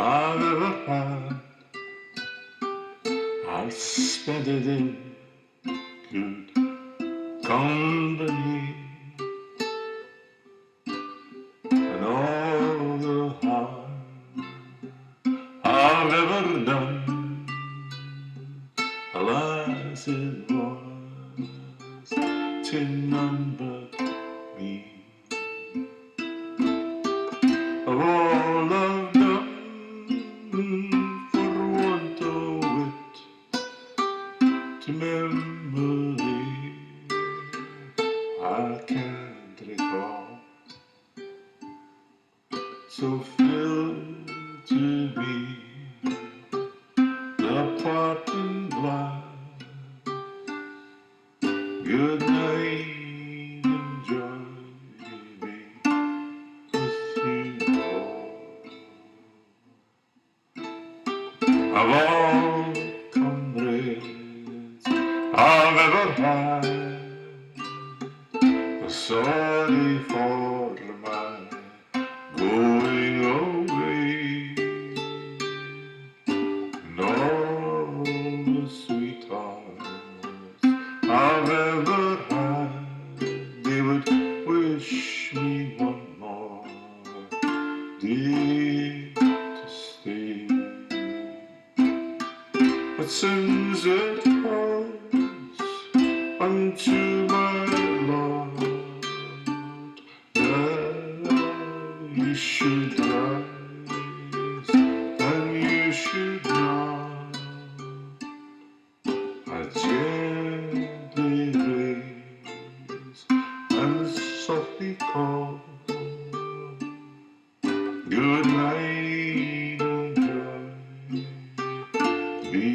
I've ever had. I spent it in good company, and all the harm I've ever done, alas, it was to none but me. Of all I've done for want of wit to memory, I can't recall. So filled to be the parting glad. Good night, enjoy me with you all. Of all comrades I've ever had, sorry for my going away, and all the sweethearts I've ever had, they would wish me one more day to stay. But since it was unto my Lord that you should rise and you should not, I gently raise and softly call. Good night, enjoy, be